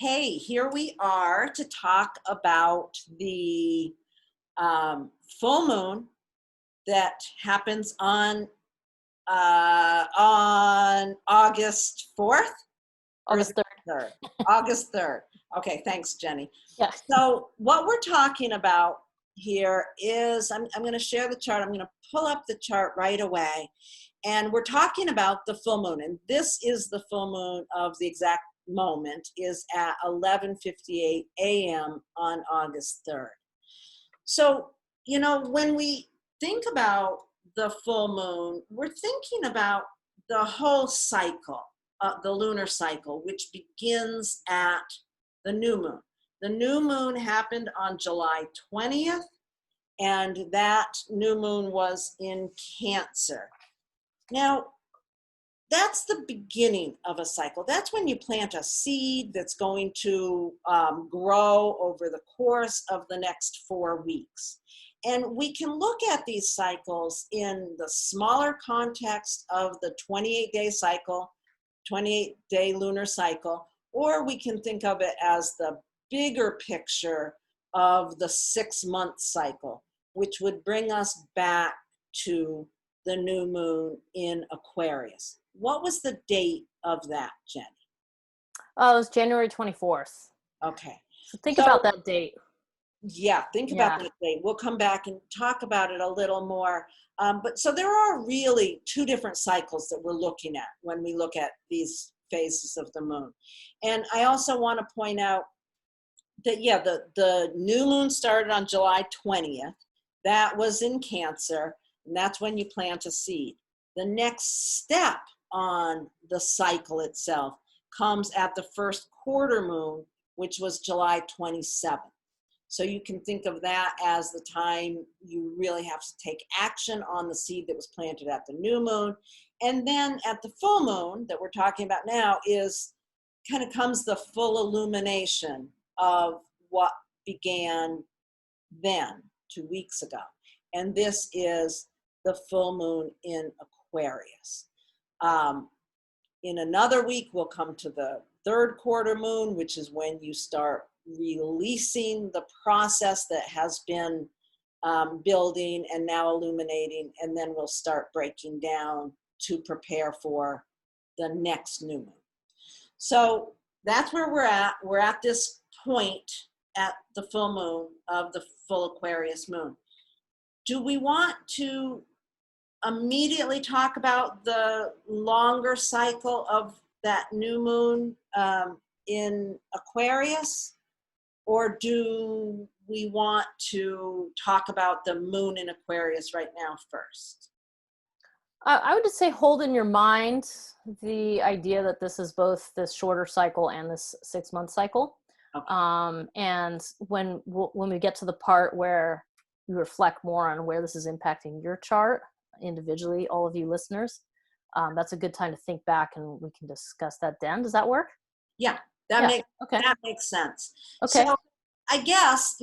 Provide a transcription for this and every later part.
Hey, here we are to talk about the full moon that happens on August 4th or is August it 3rd. 3rd? August 3rd. Okay, thanks, Jenny. Yeah. So what we're talking about here is I'm going to share the chart. I'm going to pull up the chart right away. And we're talking about the full moon. And this is the full moon of the exact moment is at 11:58 a.m. on August 3rd. So, when we think about the full moon, we're thinking about the whole cycle, the lunar cycle, which begins at the new moon. The new moon happened on July 20th, and that new moon was in Cancer. Now, that's the beginning of a cycle. That's when you plant a seed that's going to grow over the course of the next 4 weeks. And we can look at these cycles in the smaller context of the 28-day cycle, 28-day lunar cycle, or we can think of it as the bigger picture of the 6-month cycle, which would bring us back to the new moon in Aquarius. What was the date of that, Jenny? Oh, it was January 24th. Okay. So think about that date. Yeah, think about that date. We'll come back and talk about it a little more. But so there are really 2 different cycles that we're looking at when we look at these phases of the moon. And I also want to point out that, the new moon started on July 20th. That was in Cancer, and that's when you plant a seed. The next step on the cycle itself comes at the first quarter moon, which was July 27th. So you can think of that as the time you really have to take action on the seed that was planted at the new moon. And then at the full moon that we're talking about now is kind of comes the full illumination of what began then 2 weeks ago. And this is the full moon in Aquarius. In another week, we'll come to the third quarter moon, which is when you start releasing the process that has been building and now illuminating, and then we'll start breaking down to prepare for the next new moon. So that's where we're at. We're at this point at the full moon of the full Aquarius moon. Do we want to immediately talk about the longer cycle of that new moon in Aquarius? Or do we want to talk about the moon in Aquarius right now first? I would just say hold in your mind the idea that this is both this shorter cycle and this 6-month cycle. Okay. And when we get to the part where you reflect more on where this is impacting your chart individually, all of you listeners, that's a good time to think back and we can discuss that then. Does that work? Yeah, that makes sense. Okay. So I guess,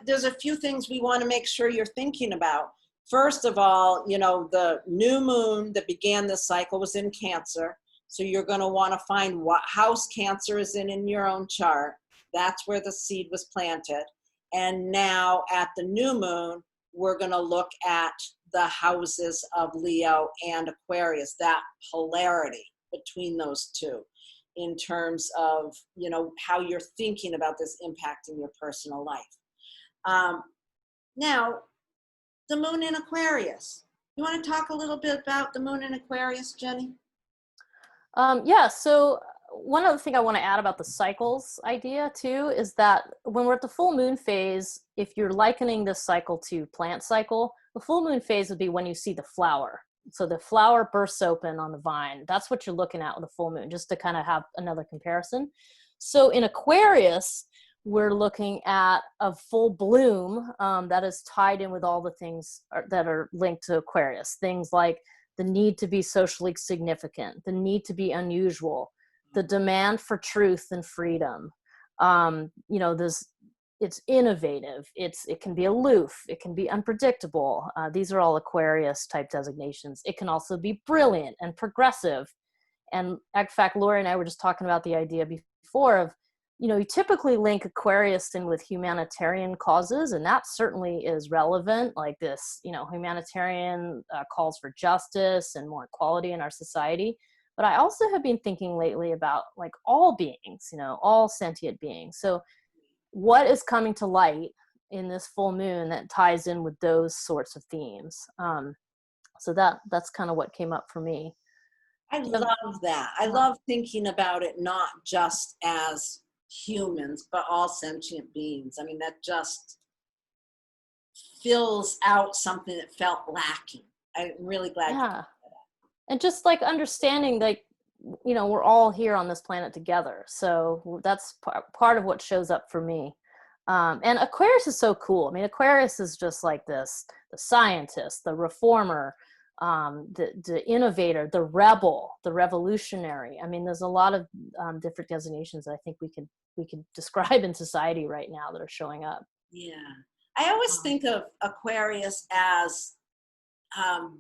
there's a few things we want to make sure you're thinking about. First of all, the new moon that began this cycle was in Cancer. So you're going to want to find what house Cancer is in your own chart. That's where the seed was planted. And now at the new moon, we're going to look at the houses of Leo and Aquarius, that polarity between those two in terms of, how you're thinking about this impacting your personal life. Now, the moon in Aquarius. You want to talk a little bit about the moon in Aquarius, Jenny? So one other thing I want to add about the cycles idea too is that when we're at the full moon phase, if you're likening this cycle to plant cycle, the full moon phase would be when you see the flower. So the flower bursts open on the vine. That's what you're looking at with the full moon, just to kind of have another comparison. So in Aquarius, we're looking at a full bloom that is tied in with all the things that are linked to Aquarius. Things like the need to be socially significant, the need to be unusual, the demand for truth and freedom. It's innovative. It can be aloof. It can be unpredictable. These are all Aquarius type designations. It can also be brilliant and progressive. And in fact, Laurie and I were just talking about the idea before of you typically link Aquarius in with humanitarian causes, and that certainly is relevant. Like this, humanitarian calls for justice and more equality in our society. But I also have been thinking lately about like all beings, all sentient beings. So what is coming to light in this full moon that ties in with those sorts of themes? So that's kind of what came up for me. I love that. I love thinking about it not just as humans, but all sentient beings. I mean, that just fills out something that felt lacking. I'm really glad. Yeah. And just like understanding, like, we're all here on this planet together. So that's part of what shows up for me. And Aquarius is so cool. I mean, Aquarius is just like this, the scientist, the reformer, the innovator, the rebel, the revolutionary. I mean, there's a lot of different designations that I think we could describe in society right now that are showing up. Yeah. I always think of Aquarius as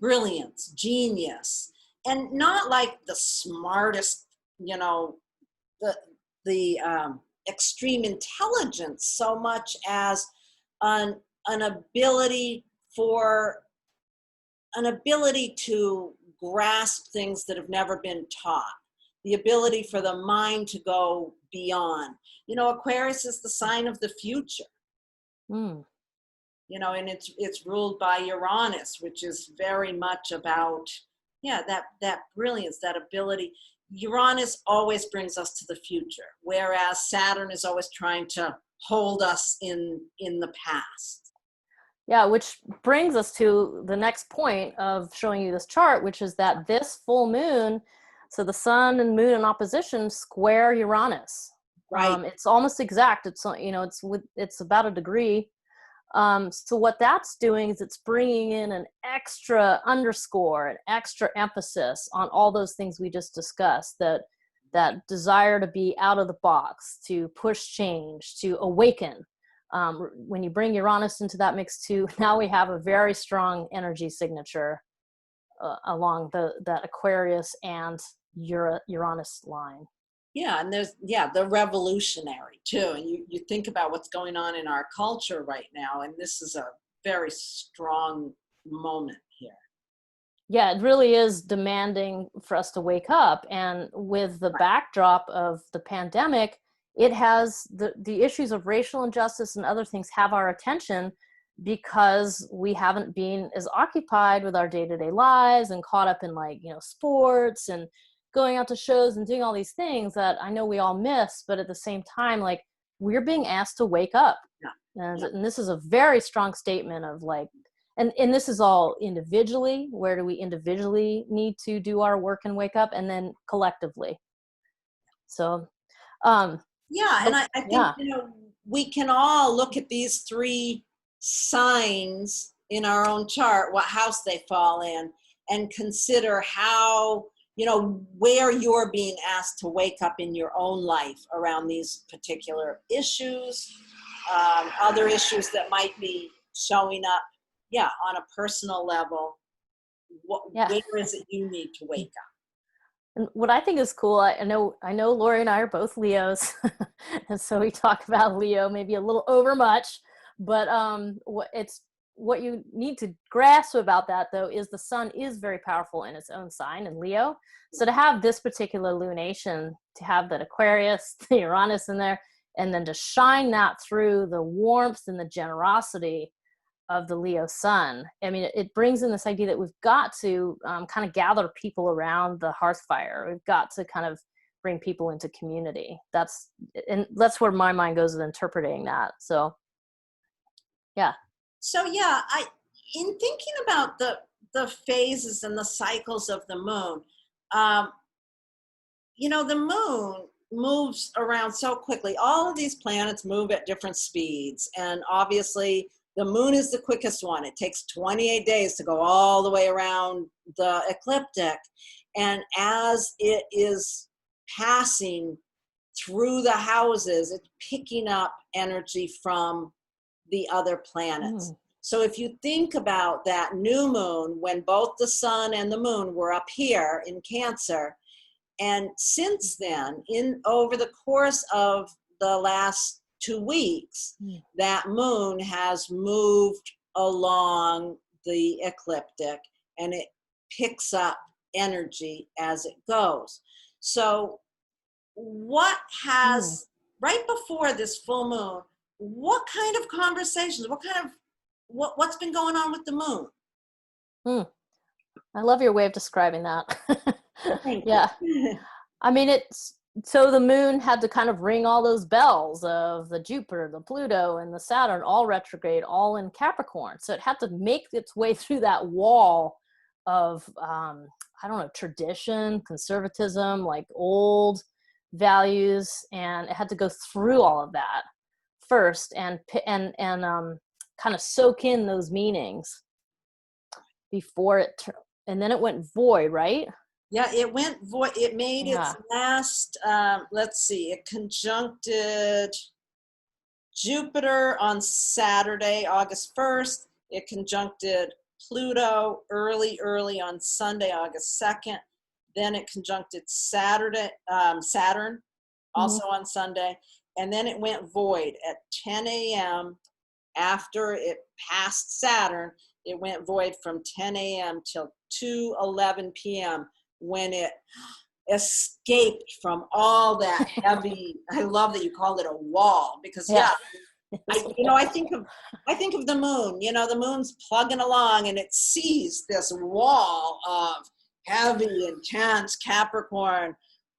brilliance, genius, and not like the smartest, the extreme intelligence, so much as an ability to grasp things that have never been taught, the ability for the mind to go beyond. Aquarius is the sign of the future. Mm. And it's ruled by Uranus, which is very much about, that brilliance, that ability. Uranus always brings us to the future, whereas Saturn is always trying to hold us in the past. Yeah, which brings us to the next point of showing you this chart, which is that this full moon, so the sun and moon in opposition square Uranus. Right. It's almost exact. It's it's about a degree. So what that's doing is it's bringing in an extra underscore, an extra emphasis on all those things we just discussed, that desire to be out of the box, to push change, to awaken. When you bring Uranus into that mix too, now we have a very strong energy signature along that Aquarius and Uranus line. Yeah, and there's the revolutionary too. And you think about what's going on in our culture right now, and this is a very strong moment here. Yeah, it really is demanding for us to wake up. And with the backdrop of the pandemic, it has the issues of racial injustice and other things have our attention because we haven't been as occupied with our day-to-day lives and caught up in sports and going out to shows and doing all these things that I know we all miss, but at the same time, like, we're being asked to wake up. And this is a very strong statement of and this is all individually. Where do we individually need to do our work and wake up, and then collectively? So, and I think, we can all look at these three signs in our own chart, what house they fall in, and consider how, where you're being asked to wake up in your own life around these particular issues, other issues that might be showing up, on a personal level. Where is it you need to wake up? And what I think is cool, I know Laurie and I are both Leos, and so we talk about Leo maybe a little over much, but what you need to grasp about that, though, is the sun is very powerful in its own sign in Leo. So to have this particular lunation, to have that Aquarius, the Uranus in there, and then to shine that through the warmth and the generosity of the Leo sun, I mean, it brings in this idea that we've got to kind of gather people around the hearth fire. We've got to kind of bring people into community. That's where my mind goes with interpreting that. So, yeah. So in thinking about the phases and the cycles of the moon, the moon moves around so quickly. All of these planets move at different speeds, and obviously the moon is the quickest one. It takes 28 days to go all the way around the ecliptic, and as it is passing through the houses, it's picking up energy from the other planets. So if you think about that new moon, when both the sun and the moon were up here in Cancer, and since then, over the course of the last 2 weeks, that moon has moved along the ecliptic, and it picks up energy as it goes. So what has, right before this full moon, what kind of conversations, what's been going on with the moon? I love your way of describing that. Thank Yeah. you. I mean, so the moon had to kind of ring all those bells of the Jupiter, the Pluto, and the Saturn, all retrograde, all in Capricorn. So it had to make its way through that wall of, I don't know, tradition, conservatism, like old values, and it had to go through all of that first and kind of soak in those meanings before and then it went void, right? Yeah, it went void. It made Yeah. its last, let's see, it conjuncted Jupiter on Saturday, August 1st. It conjuncted Pluto early on Sunday, August 2nd. Then it conjuncted Saturn, also on Sunday. And then it went void at 10 a.m. After it passed Saturn. It went void from 10 a.m. till 2:11 p.m. when it escaped from all that heavy. I love that you called it a wall, because I think of the moon. The moon's plugging along, and it sees this wall of heavy, intense Capricorn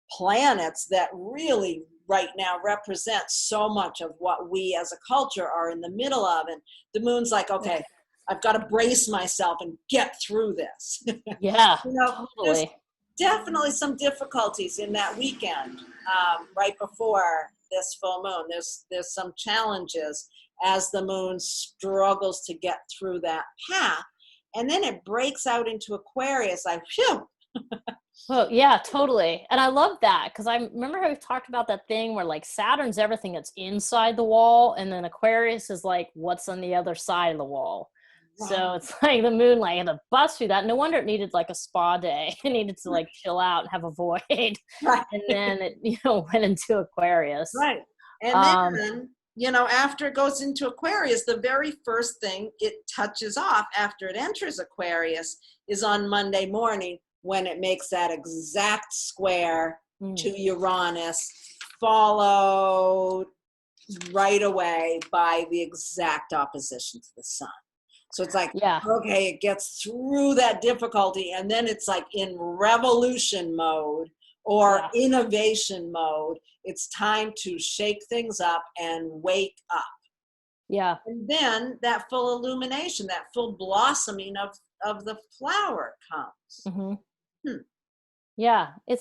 planets that really right now represent so much of what we as a culture are in the middle of. And the moon's like, okay, I've got to brace myself and get through this. Yeah, There's totally. definitely some difficulties in that weekend, right before this full moon. There's some challenges as the moon struggles to get through that path. And then it breaks out into Aquarius, like, phew. Well, yeah, totally. And I love that because I remember how we talked about that thing where like Saturn's everything that's inside the wall, and then Aquarius is like what's on the other side of the wall. So it's like the moon like had to bust through that. No wonder it needed like a spa day. It needed to like chill out and have a void. Right. And then it, went into Aquarius. Right. And then, after it goes into Aquarius, the very first thing it touches off after it enters Aquarius is on Monday morning, when it makes that exact square to Uranus, followed right away by the exact opposition to the sun. So it's like, okay, it gets through that difficulty, and then it's like in revolution mode or innovation mode. It's time to shake things up and wake up. Yeah. And then that full illumination, that full blossoming of the flower comes. Yeah, and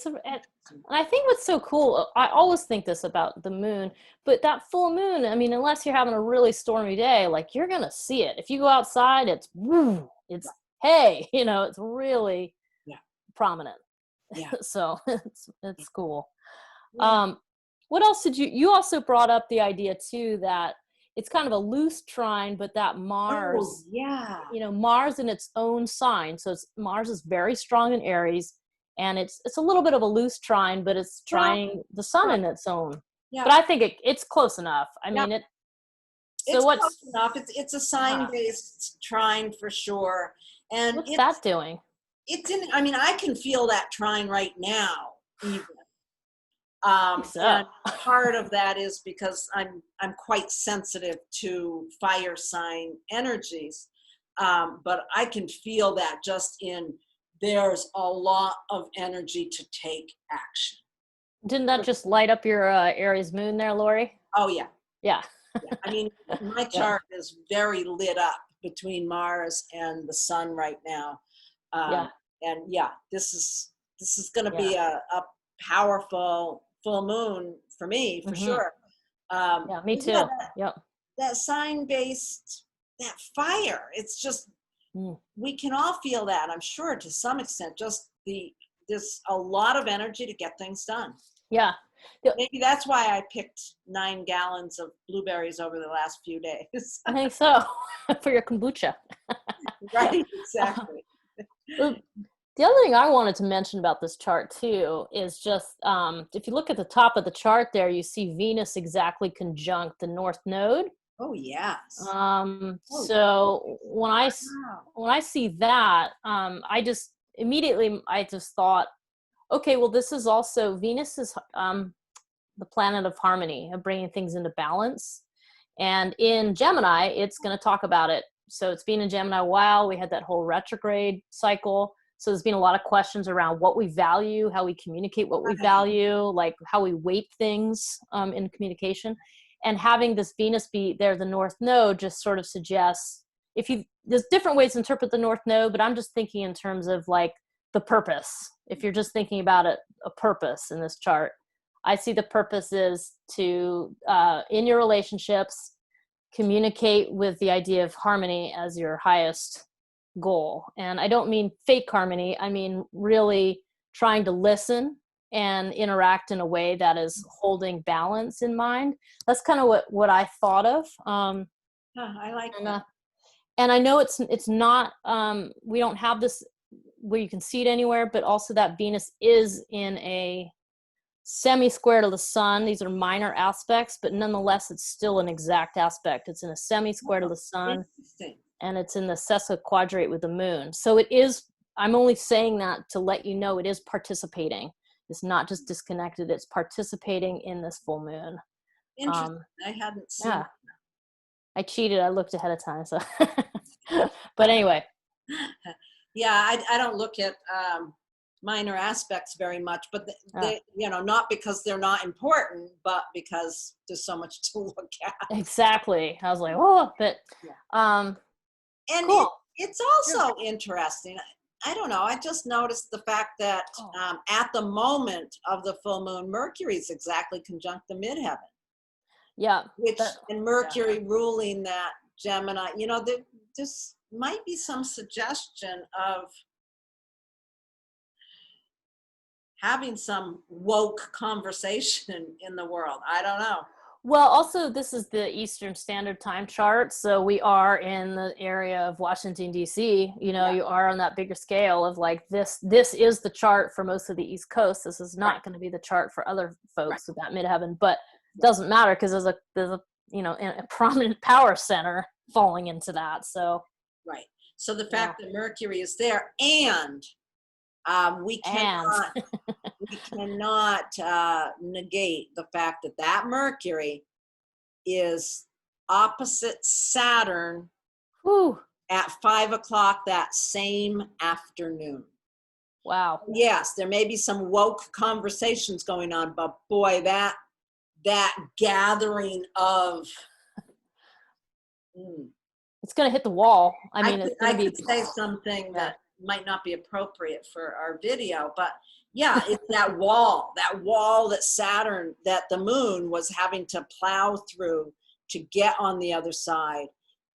I think what's so cool, I always think this about the moon, but that full moon, I mean, unless you're having a really stormy day, like you're going to see it. If you go outside, it's hey, it's really prominent. Yeah. So it's cool. Yeah. What else did you also brought up the idea too, that it's kind of a loose trine, but that Mars, Mars in its own sign. So Mars is very strong in Aries. And it's a little bit of a loose trine, but it's trying the sun in its own. Yeah. But I think it's close enough. I mean, it's close enough. It's a sign-based trine for sure. And what's that doing? I can feel that trine right now, even. So. And part of that is because I'm quite sensitive to fire sign energies. But I can feel that just in. There's a lot of energy to take action. Didn't that just light up your Aries moon there, Laurie? Oh, yeah. Yeah. I mean, my chart is very lit up between Mars and the sun right now. And this is going to be a powerful full moon for me, for sure. Me too. That sign-based, that fire, it's just, we can all feel that, I'm sure, to some extent. Just there's a lot of energy to get things done. Yeah. Maybe that's why I picked 9 gallons of blueberries over the last few days. I think so. For your kombucha. Right, exactly. The other thing I wanted to mention about this chart too is just if you look at the top of the chart there, you see Venus exactly conjunct the North Node. Oh, yes. So Wow. when I see that, I just immediately thought, okay, well, this is also Venus is the planet of harmony, of bringing things into balance. And in Gemini, it's going to talk about it. So it's been in Gemini a while. We had that whole retrograde cycle. So there's been a lot of questions around what we value, how we communicate what we value, like how we weight things in communication. And having this Venus be there, the North Node, just sort of suggests there's different ways to interpret the North Node, but I'm just thinking in terms of like the purpose. If you're just thinking about it, a purpose in this chart, I see the purpose is to, in your relationships, communicate with the idea of harmony as your highest goal. And I don't mean fake harmony. I mean really trying to listen and interact in a way that is holding balance in mind. That's kind of what I thought of. I like that. And I know it's not, we don't have this where you can see it anywhere, but also that Venus is in a semi-square to the sun. These are minor aspects, but nonetheless, it's still an exact aspect. It's in a semi-square to the sun, and it's in the sesquiquadrate with the moon. So it is, I'm only saying that to let you know it is participating. It's not just disconnected, it's participating in this full moon. Interesting. I hadn't seen that. I cheated. I looked ahead of time. So, but anyway. Yeah, I don't look at minor aspects very much, but they, not because they're not important, but because there's so much to look at. Exactly. I was like, oh, but and cool. It's also interesting. I don't know. I just noticed the fact that at the moment of the full moon, Mercury is exactly conjunct the midheaven. Yeah. And Mercury ruling that Gemini, there just might be some suggestion of having some woke conversation in the world. I don't know. Well, also, this is the Eastern Standard Time chart, so we are in the area of Washington, D.C. You are on that bigger scale of like this is the chart for most of the East Coast. This is not going to be the chart for other folks with that midheaven, but it doesn't matter because there's a prominent power center falling into that. So so the fact that Mercury is there, and we cannot negate the fact that Mercury is opposite Saturn at 5 o'clock that same afternoon. Wow. Yes, there may be some woke conversations going on, but boy, that gathering of it's going to hit the wall. I mean, I could say something that might not be appropriate for our video, but yeah, it's that wall that Saturn, that the moon was having to plow through to get on the other side,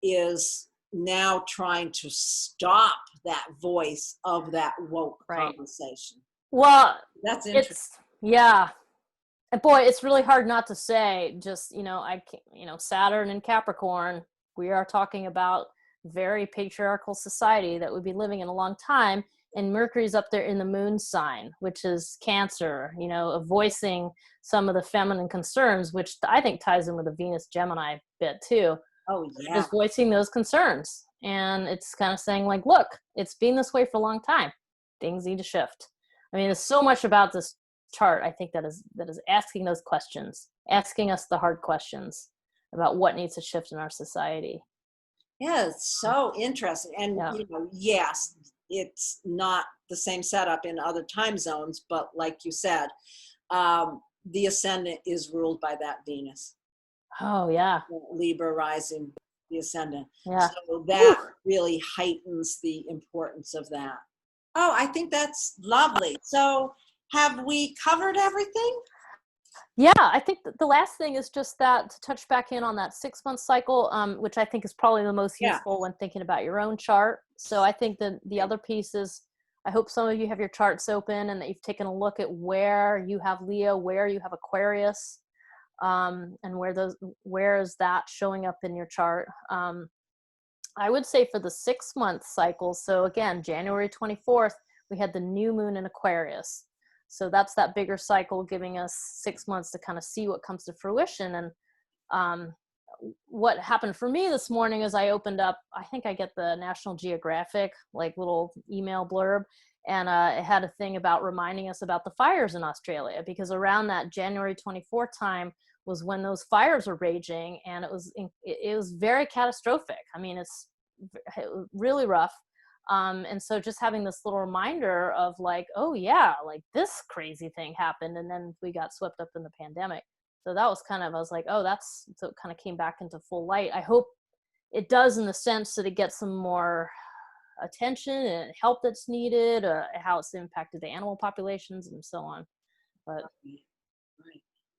is now trying to stop that voice of that woke conversation. Well, that's interesting. And boy, it's really hard not to say, just, Saturn and Capricorn, we are talking about very patriarchal society that would be living in a long time. And Mercury's up there in the moon sign, which is Cancer, of voicing some of the feminine concerns, which I think ties in with the Venus Gemini bit too. Oh, yeah. Just voicing those concerns. And it's kind of saying like, look, it's been this way for a long time. Things need to shift. I mean, there's so much about this chart, I think, that is asking those questions, asking us the hard questions about what needs to shift in our society. Yeah, it's so interesting. And, yes, it's not the same setup in other time zones, but like you said, the ascendant is ruled by that Venus. Oh, yeah. Libra rising, the ascendant. Yeah. So that really heightens the importance of that. Oh, I think that's lovely. So have we covered everything? Yeah, I think the last thing is just that, to touch back in on that 6-month cycle, which I think is probably the most useful when thinking about your own chart. So I think that the other piece is, I hope some of you have your charts open and that you've taken a look at where you have Leo, where you have Aquarius, and where is that showing up in your chart. I would say for the 6-month cycle, so again, January 24th we had the new moon in Aquarius. So that's that bigger cycle giving us 6 months to kind of see what comes to fruition. And what happened for me this morning is I opened up, I think I get the National Geographic, like little email blurb. And it had a thing about reminding us about the fires in Australia, because around that January 24th time was when those fires were raging, and it was very catastrophic. I mean, it's really rough. And so just having this little reminder of like, oh yeah, like this crazy thing happened, and then we got swept up in the pandemic. So that was kind of, I was like, oh, so it kind of came back into full light. I hope it does, in the sense that it gets some more attention and help that's needed, how it's impacted the animal populations and so on. But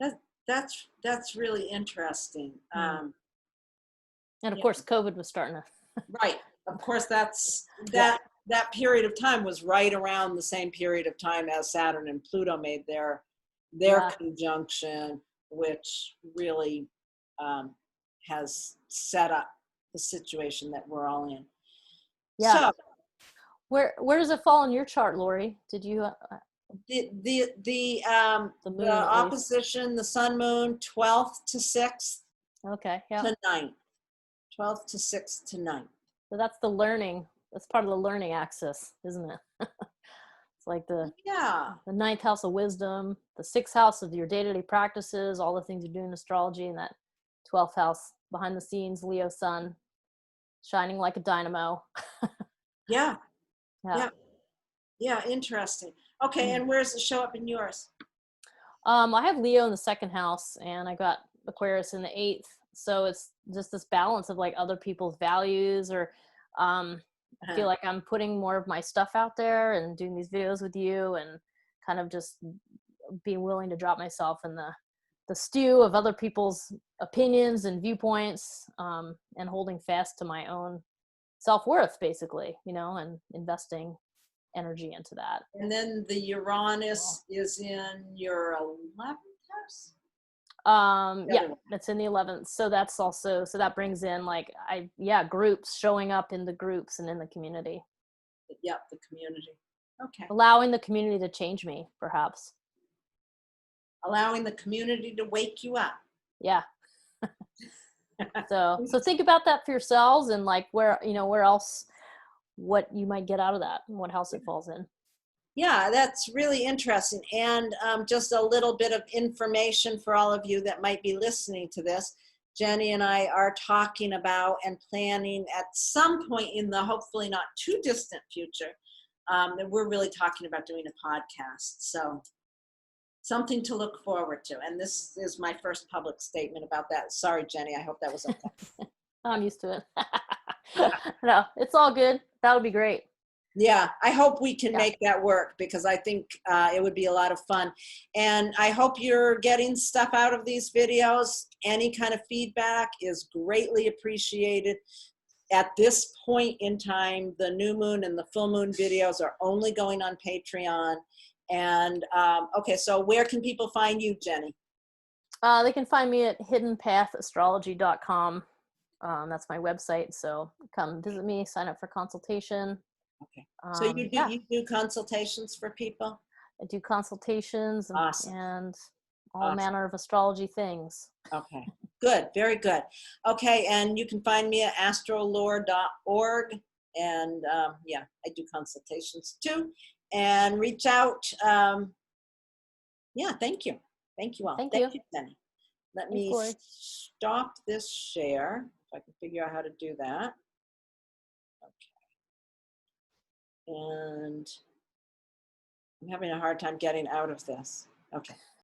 right. That's really interesting. And of Yeah. course, COVID was starting to. Right. Of course, Yeah. that period of time was right around the same period of time as Saturn and Pluto made their Yeah. conjunction, which really has set up the situation that we're all in. Yeah. So Where does it fall in your chart, Laurie? Did you? the moon, at opposition, the sun moon, 12th to 6th Okay. Yeah. to 9th. 12th to 6th to 9th. So that's the learning. That's part of the learning axis, isn't it? It's like the ninth house of wisdom, the 6th house of your day-to-day practices, all the things you do in astrology, and that 12th house behind the scenes, Leo sun, shining like a dynamo. Yeah. Interesting. Okay, and where does it show up in yours? I have Leo in the 2nd house, and I got Aquarius in the 8th. So it's just this balance of like other people's values, or I feel like I'm putting more of my stuff out there and doing these videos with you, and kind of just being willing to drop myself in the stew of other people's opinions and viewpoints, and holding fast to my own self-worth, basically, and investing energy into that. And then the Uranus is in your 11th house? Yeah, it's in the 11th. So that's also, so that brings in like, groups, showing up in the groups and in the community. Yep, the community. Okay. Allowing the community to change me, perhaps. Allowing the community to wake you up. Yeah. So think about that for yourselves, and like where else, what you might get out of that, and what house it falls in. Yeah, that's really interesting. And just a little bit of information for all of you that might be listening to this. Jennie and I are talking about and planning at some point in the hopefully not too distant future that we're really talking about doing a podcast. So something to look forward to. And this is my first public statement about that. Sorry, Jennie, I hope that was okay. I'm used to it. No, it's all good. That would be great. Yeah, I hope we can make that work, because I think it would be a lot of fun. And I hope you're getting stuff out of these videos. Any kind of feedback is greatly appreciated. At this point in time, the new moon and the full moon videos are only going on Patreon. And okay, so where can people find you, Jennie? They can find me at hiddenpathastrology.com. That's my website. So come visit me, sign up for consultation. Okay. So you do consultations for people? I do consultations and all manner of astrology things. Okay. Good. Very good. Okay. And you can find me at astrolore.org. And I do consultations too. And reach out. Thank you. Thank you all. Thank you, Jennie. Let me stop this share, if I can figure out how to do that. And I'm having a hard time getting out of this. Okay.